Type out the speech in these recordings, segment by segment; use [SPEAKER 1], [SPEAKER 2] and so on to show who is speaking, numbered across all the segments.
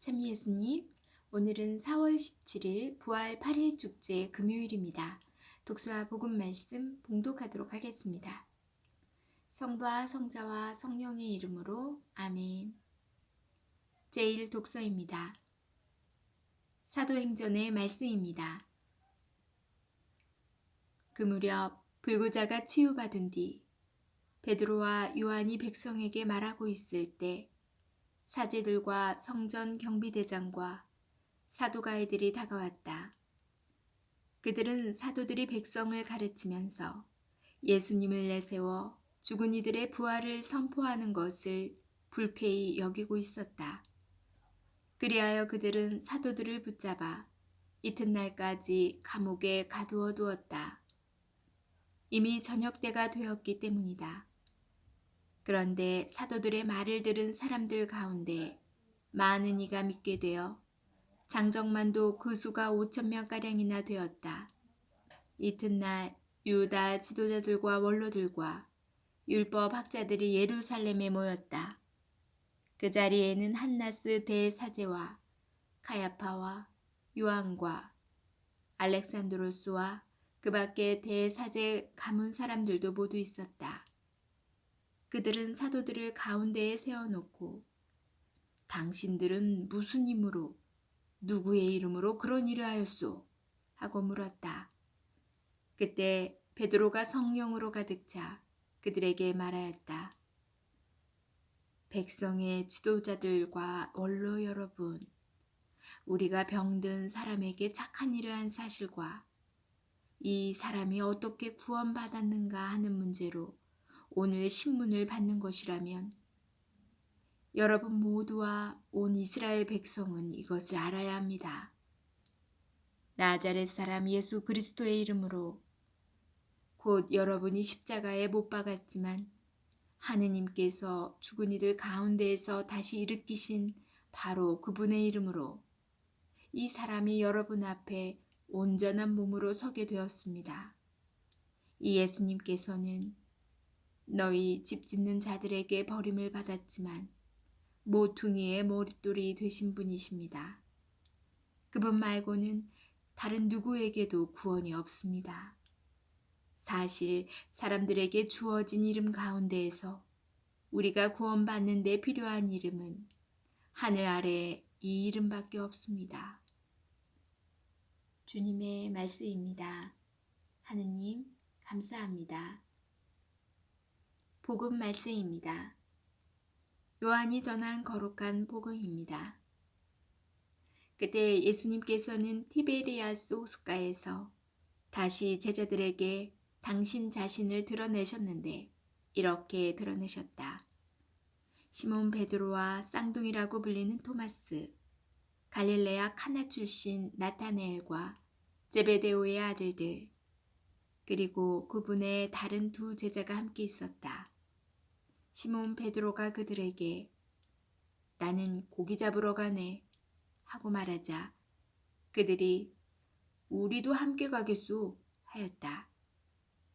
[SPEAKER 1] 참 예수님, 오늘은 4월 17일 부활 8일 축제 금요일입니다. 독서와 복음 말씀 봉독하도록 하겠습니다. 성부와 성자와 성령의 이름으로 아멘. 제1 독서입니다. 사도행전의 말씀입니다. 그 무렵 불구자가 치유받은 뒤 베드로와 요한이 백성에게 말하고 있을 때 사제들과 성전 경비대장과 사두가이들이 다가왔다. 그들은 사도들이 백성을 가르치면서 예수님을 내세워 죽은 이들의 부활을 선포하는 것을 불쾌히 여기고 있었다. 그리하여 그들은 사도들을 붙잡아 이튿날까지 감옥에 가두어 두었다. 이미 저녁 때가 되었기 때문이다. 그런데 사도들의 말을 들은 사람들 가운데 많은 이가 믿게 되어 장정만도 그 수가 5,000명가량이나 되었다. 이튿날 유다 지도자들과 원로들과 율법 학자들이 예루살렘에 모였다. 그 자리에는 한나스 대사제와 카야파와 요한과 알렉산드로스와 그 밖에 대사제 가문 사람들도 모두 있었다. 그들은 사도들을 가운데에 세워놓고 당신들은 무슨 힘으로 누구의 이름으로 그런 일을 하였소? 하고 물었다. 그때 베드로가 성령으로 가득 차 그들에게 말하였다. 백성의 지도자들과 원로 여러분, 우리가 병든 사람에게 착한 일을 한 사실과 이 사람이 어떻게 구원받았는가 하는 문제로 오늘 신문을 받는 것이라면 여러분 모두와 온 이스라엘 백성은 이것을 알아야 합니다. 나자렛 사람 예수 그리스도의 이름으로 곧 여러분이 십자가에 못 박았지만 하느님께서 죽은 이들 가운데에서 다시 일으키신 바로 그분의 이름으로 이 사람이 여러분 앞에 온전한 몸으로 서게 되었습니다. 이 예수님께서는 너희 집 짓는 자들에게 버림을 받았지만 모퉁이의 머릿돌이 되신 분이십니다. 그분 말고는 다른 누구에게도 구원이 없습니다. 사실 사람들에게 주어진 이름 가운데에서 우리가 구원받는 데 필요한 이름은 하늘 아래에 이 이름밖에 없습니다. 주님의 말씀입니다. 하느님 감사합니다. 복음 말씀입니다. 요한이 전한 거룩한 복음입니다. 그때 예수님께서는 티베리아스 호숫가에서 다시 제자들에게 당신 자신을 드러내셨는데 이렇게 드러내셨다. 시몬 베드로와 쌍둥이라고 불리는 토마스, 갈릴레아 카나 출신 나타네엘과 제베데오의 아들들, 그리고 그분의 다른 두 제자가 함께 있었다. 시몬 베드로가 그들에게 나는 고기 잡으러 가네 하고 말하자 그들이 우리도 함께 가겠소 하였다.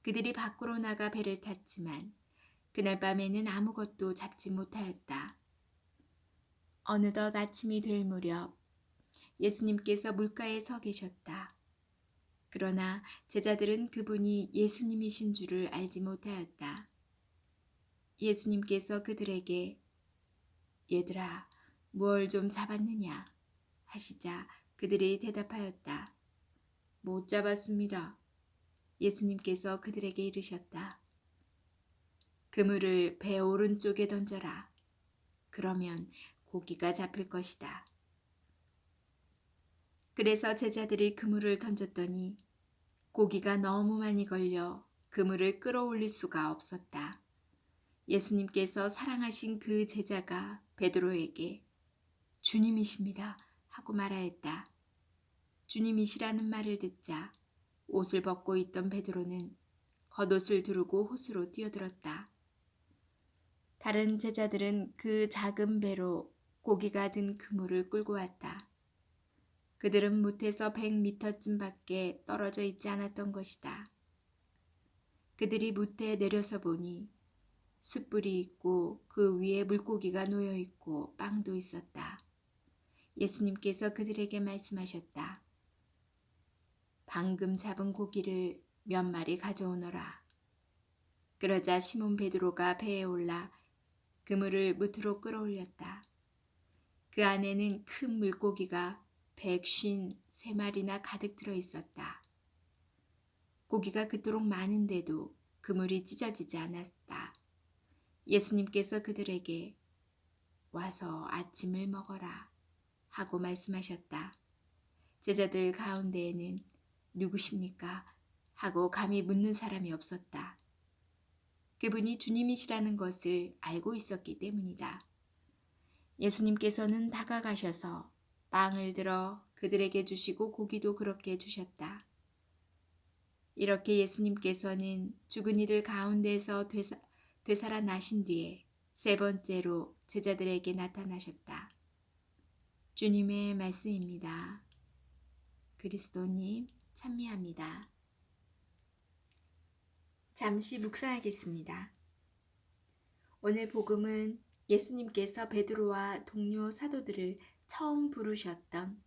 [SPEAKER 1] 그들이 밖으로 나가 배를 탔지만 그날 밤에는 아무것도 잡지 못하였다. 어느덧 아침이 될 무렵 예수님께서 물가에 서 계셨다. 그러나 제자들은 그분이 예수님이신 줄을 알지 못하였다. 예수님께서 그들에게 얘들아 무얼 좀 잡았느냐 하시자 그들이 대답하였다. 못 잡았습니다. 예수님께서 그들에게 이르셨다. 그물을 배 오른쪽에 던져라. 그러면 고기가 잡힐 것이다. 그래서 제자들이 그물을 던졌더니 고기가 너무 많이 걸려 그물을 끌어올릴 수가 없었다. 예수님께서 사랑하신 그 제자가 베드로에게 주님이십니다 하고 말하였다. 주님이시라는 말을 듣자 옷을 벗고 있던 베드로는 겉옷을 두르고 호수로 뛰어들었다. 다른 제자들은 그 작은 배로 고기가 든 그물을 끌고 왔다. 그들은 못에서 100m쯤밖에 떨어져 있지 않았던 것이다. 그들이 못에 내려서 보니 숯불이 있고 그 위에 물고기가 놓여 있고 빵도 있었다. 예수님께서 그들에게 말씀하셨다. 방금 잡은 고기를 몇 마리 가져오너라. 그러자 시몬 베드로가 배에 올라 그물을 무트로 끌어올렸다. 그 안에는 큰 물고기가 153마리나 가득 들어 있었다. 고기가 그토록 많은데도 그물이 찢어지지 않았다. 예수님께서 그들에게 와서 아침을 먹어라 하고 말씀하셨다. 제자들 가운데에는 누구십니까? 하고 감히 묻는 사람이 없었다. 그분이 주님이시라는 것을 알고 있었기 때문이다. 예수님께서는 다가가셔서 빵을 들어 그들에게 주시고 고기도 그렇게 주셨다. 이렇게 예수님께서는 죽은 이들 가운데서 되살아나신 뒤에 세 번째로 제자들에게 나타나셨다. 주님의 말씀입니다. 그리스도님 찬미합니다. 잠시 묵상하겠습니다. 오늘 복음은 예수님께서 베드로와 동료 사도들을 처음 부르셨던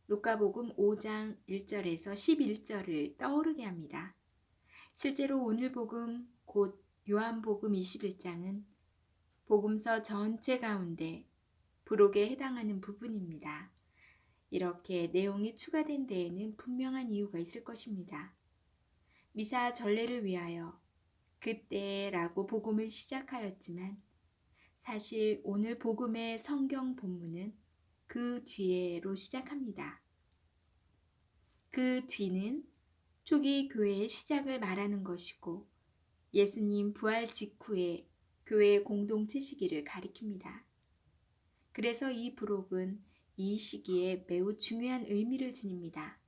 [SPEAKER 1] 루카복음 5장 1절에서 11절을 떠오르게 합니다. 실제로 오늘 복음 곧 요한복음 21장은 복음서 전체 가운데 부록에 해당하는 부분입니다. 이렇게 내용이 추가된 데에는 분명한 이유가 있을 것입니다. 미사 전례를 위하여 그때라고 복음을 시작하였지만 사실 오늘 복음의 성경 본문은 그 뒤에로 시작합니다. 그 뒤는 초기 교회의 시작을 말하는 것이고 예수님 부활 직후에 교회 공동체 시기를 가리킵니다. 그래서 이 부록은 이 시기에 매우 중요한 의미를 지닙니다.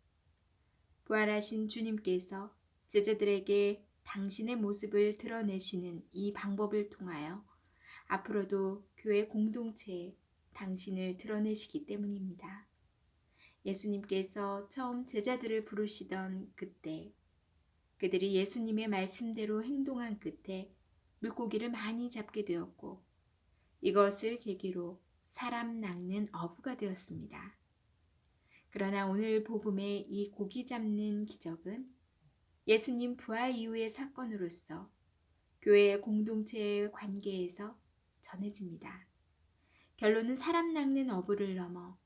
[SPEAKER 1] 부활하신 주님께서 제자들에게 당신의 모습을 드러내시는 이 방법을 통하여 앞으로도 교회 공동체에 당신을 드러내시기 때문입니다. 예수님께서 처음 제자들을 부르시던 그때 그들이 예수님의 말씀대로 행동한 끝에 물고기를 많이 잡게 되었고 이것을 계기로 사람 낚는 어부가 되었습니다. 그러나 오늘 복음의 이 고기 잡는 기적은 예수님 부활 이후의 사건으로서 교회 공동체의 관계에서 전해집니다. 결론은 사람 낚는 어부를 넘어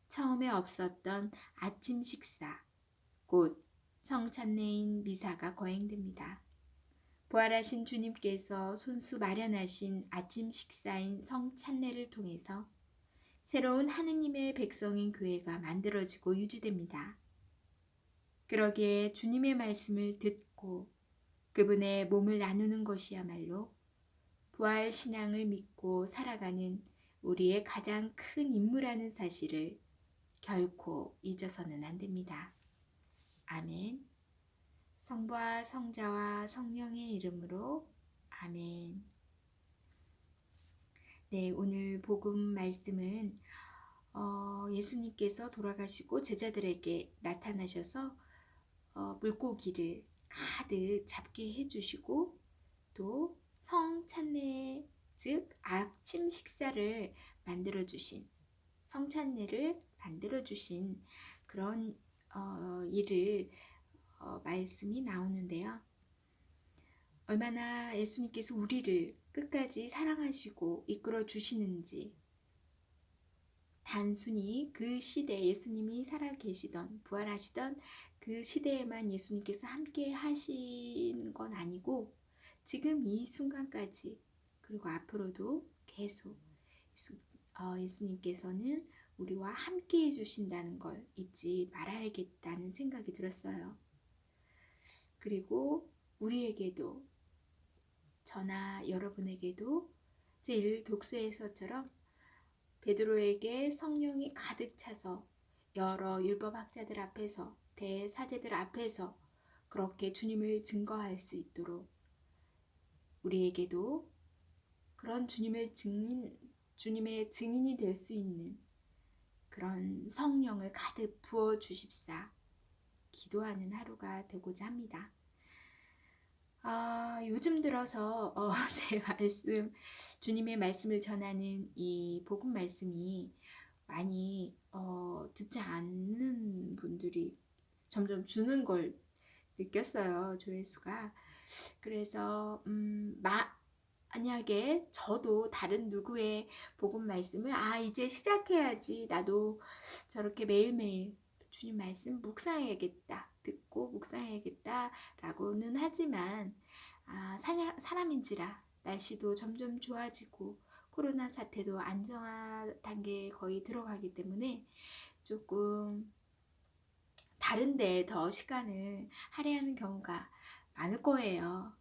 [SPEAKER 1] 처음에 없었던 아침 식사, 곧 성찬례인 미사가 거행됩니다. 부활하신 주님께서 손수 마련하신 아침 식사인 성찬례를 통해서 새로운 하느님의 백성인 교회가 만들어지고 유지됩니다. 그러기에 주님의 말씀을 듣고 그분의 몸을 나누는 것이야말로 부활 신앙을 믿고 살아가는 우리의 가장 큰 임무라는 사실을 결코 잊어서는 안 됩니다. 아멘. 성부와 성자와 성령의 이름으로 아멘. 네, 오늘 복음 말씀은 예수님께서 돌아가시고 제자들에게 나타나셔서 물고기를 가득 잡게 해주시고 또 성찬례 즉 아침 식사를 만들어주신 성찬례를 만들어주신 그런 일을 말씀이 나오는데요. 얼마나 예수님께서 우리를 끝까지 사랑하시고 이끌어 주시는지 단순히 그 시대 예수님이 살아계시던 부활하시던 그 시대에만 예수님께서 함께 하신 건 아니고 지금 이 순간까지 그리고 앞으로도 계속 예수님께서는 우리와 함께 해주신다는 걸 잊지 말아야겠다는 생각이 들었어요. 그리고 우리에게도 저나 여러분에게도 제1독서에서처럼 베드로에게 성령이 가득 차서 여러 율법학자들 앞에서 대사제들 앞에서 그렇게 주님을 증거할 수 있도록 우리에게도 그런 주님의 증인이 될 수 있는 그런 성령을 가득 부어 주십사 기도하는 하루가 되고자 합니다. 요즘 들어서 제 말씀, 주님의 말씀을 전하는 이 복음 말씀이 많이 듣지 않는 분들이 점점 주는 걸 느꼈어요, 조회수가. 그래서 만약에 저도 다른 누구의 복음 말씀을 이제 시작해야지, 나도 저렇게 매일매일 주님 말씀 묵상해야겠다, 듣고 묵상해야겠다 라고는 하지만 사람인지라 날씨도 점점 좋아지고 코로나 사태도 안정화 단계에 거의 들어가기 때문에 조금 다른 데에 더 시간을 할애하는 경우가 많을 거예요.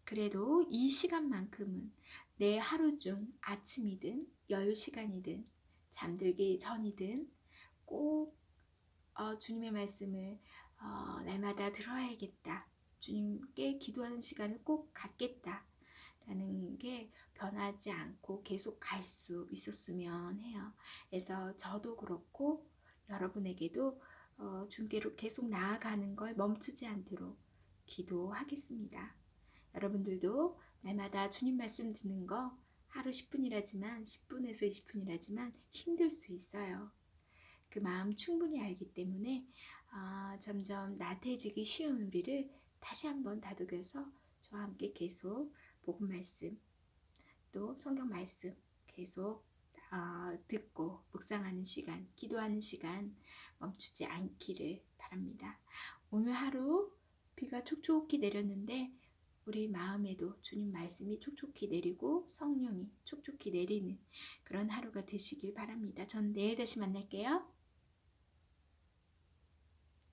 [SPEAKER 1] 그래도 이 시간만큼은 내 하루 중 아침이든 여유 시간이든 잠들기 전이든 꼭 주님의 말씀을 날마다 들어야겠다. 주님께 기도하는 시간을 꼭 갖겠다. 라는 게 변하지 않고 계속 갈 수 있었으면 해요. 그래서 저도 그렇고 여러분에게도 주님께로 계속 나아가는 걸 멈추지 않도록 기도하겠습니다. 여러분들도 날마다 주님 말씀 듣는 거 하루 10분이라지만 10분에서 20분이라지만 힘들 수 있어요. 그 마음 충분히 알기 때문에 점점 나태해지기 쉬운 우리를 다시 한번 다독여서 저와 함께 계속 복음 말씀 또 성경 말씀 계속 듣고 묵상하는 시간, 기도하는 시간 멈추지 않기를 바랍니다. 오늘 하루 비가 촉촉히 내렸는데 우리 마음에도 주님 말씀이 촉촉히 내리고 성령이 촉촉히 내리는 그런 하루가 되시길 바랍니다. 전 내일 다시 만날게요.